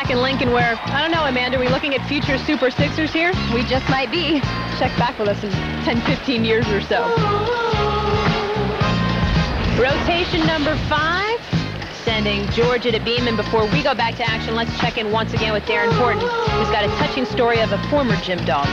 back in Lincoln where, I don't know, Amanda, are we looking at future Super Sixers here? We just might be. Check back with us in 10, 15 years or so. Rotation number 5, sending Georgia to Beeman. Before we go back to action, let's check in once again with Darren Horton, who's got a touching story of a former gym dog.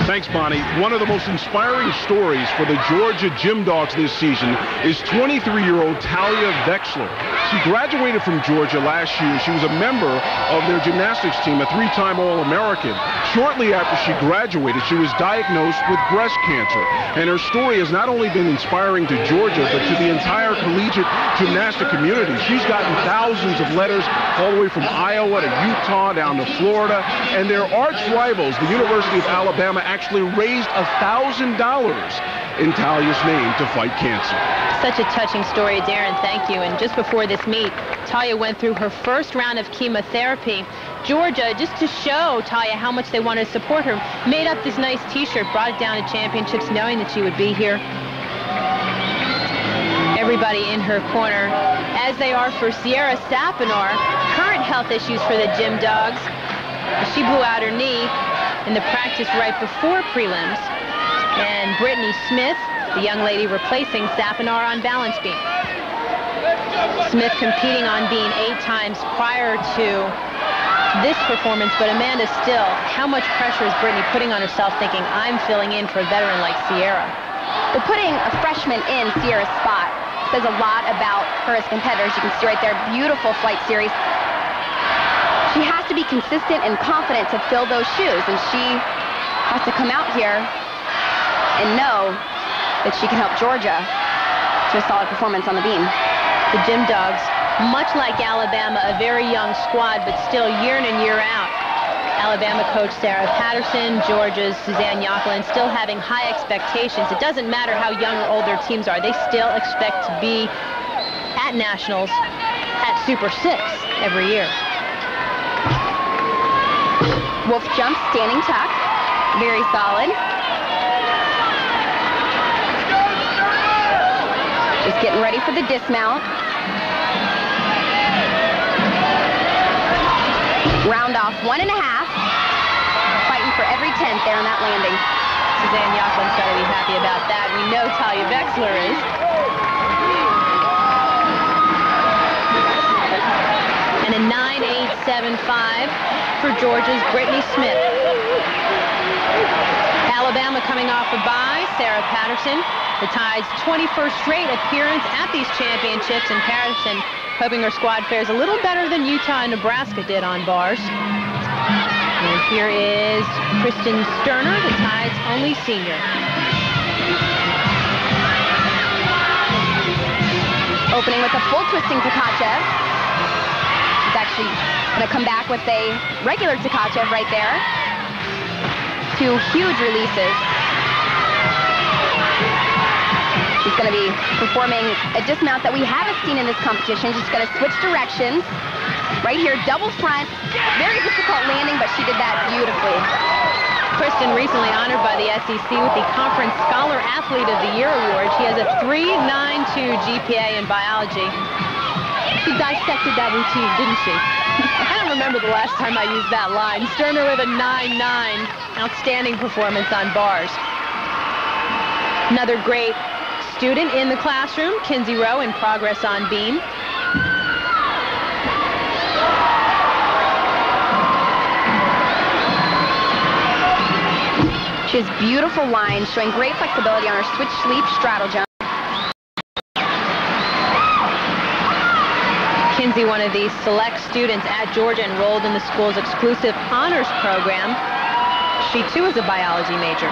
Thanks, Bonnie. One of the most inspiring stories for the Georgia Gym Dogs this season is 23-year-old Talia Vexler. She graduated from Georgia last year. She was a member of their gymnastics team, a 3-time All-American. Shortly after she graduated, she was diagnosed with breast cancer. And her story has not only been inspiring to Georgia, but to the entire collegiate gymnastic community. She's gotten thousands of letters all the way from Iowa to Utah down to Florida. And their arch rivals, the University of Alabama, actually raised $1,000 in Talia's name to fight cancer. Such a touching story, Darren. Thank you. And just before this meet, Talia went through her first round of chemotherapy. Georgia, just to show Talia how much they wanted to support her, made up this nice T-shirt, brought it down to championships, knowing that she would be here. Everybody in her corner, as they are for Sierra Sapinar. Current health issues for the Gym Dogs. She blew out her knee in the practice right before prelims. And Brittany Smith, the young lady replacing Sapinar on balance beam. Smith competing on beam 8 times prior to this performance, but Amanda, still, how much pressure is Brittany putting on herself, thinking, I'm filling in for a veteran like Sierra? Well, putting a freshman in Sierra's spot says a lot about her as competitors. You can see right there, beautiful flight series. She has to be consistent and confident to fill those shoes, and she has to come out here and know that she can help Georgia to a solid performance on the beam. The Gym Dogs, much like Alabama, a very young squad, but still year in and year out. Alabama coach Sarah Patterson, Georgia's Suzanne Yokelin, still having high expectations. It doesn't matter how young or old their teams are. They still expect to be at nationals, at Super 6 every year. Wolf jump, standing tuck, very solid. Just getting ready for the dismount. Round off 1.5. Fighting for every 10th there on that landing. Suzanne Yokelin's got to be happy about that. We know Talia Vexler is. And a 9.875 for Georgia's Brittany Smith. Alabama coming off a bye, Sarah Patterson. The Tide's 21st straight appearance at these championships, and Patterson hoping her squad fares a little better than Utah and Nebraska did on bars. And here is Kristin Sterner, the Tide's only senior. Opening with a full twisting Tkachev. She's actually going to come back with a regular Tkachev right there. 2 huge releases. She's going to be performing a dismount that we haven't seen in this competition. She's going to switch directions. Right here, double front. Very difficult landing, but she did that beautifully. Kristin recently honored by the SEC with the Conference Scholar Athlete of the Year Award. She has a 3.92 GPA in biology. She dissected that routine, didn't she? I don't remember the last time I used that line. Sterner with a 9.9. Outstanding performance on bars. Another great student in the classroom, Kinsey Rowe, in progress on beam. She has beautiful lines, showing great flexibility on her switch sleeve straddle jump. Kinsey, one of these select students at Georgia, enrolled in the school's exclusive honors program. She too is a biology major.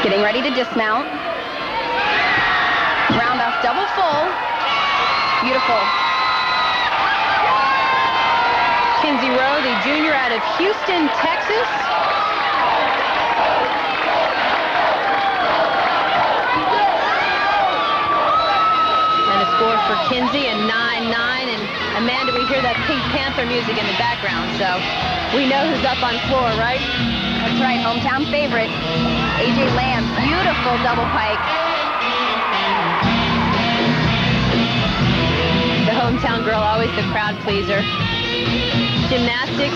Getting ready to dismount. Round off double full. Beautiful. Kinsey Rowe, the junior out of Houston, Texas. And a score for Kinsey, a 9.9. And Amanda, we hear that Pink Panther music in the background, so we know who's up on floor, right? That's right, hometown favorite. A.J. Lamb, beautiful double pike. The home Hometown girl, always the crowd pleaser. Gymnastics,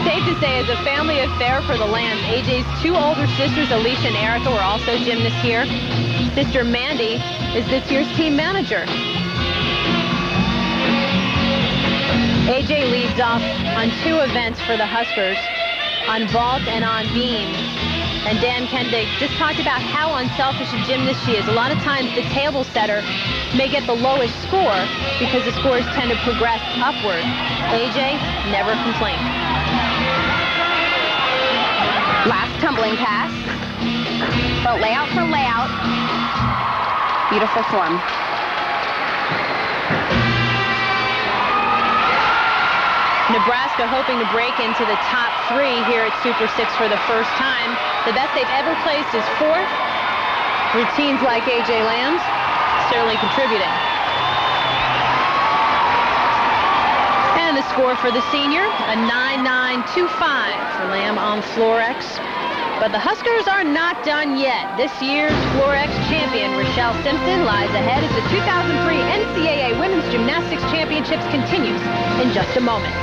safe to say, is a family affair for the Lambs. AJ's two older sisters, Alicia and Erica, were also gymnasts here. Sister Mandy is this year's team manager. AJ leads off on two events for the Huskers, on vault and on beam. And Dan Kendig just talked about how unselfish a gymnast she is. A lot of times the table setter may get the lowest score because the scores tend to progress upward. AJ never complained. Last tumbling pass. Front layout for layout. Beautiful form. Nebraska hoping to break into the top 3 here at Super 6 for the first time. The best they've ever placed is 4th. Routines like AJ Lamb's certainly contributing. And the score for the senior, a 9.925 for Lamb on Floor X. But the Huskers are not done yet. This year's Floor X champion, Rochelle Simpson, lies ahead as the 2003 NCAA Women's Gymnastics Championships continues in just a moment.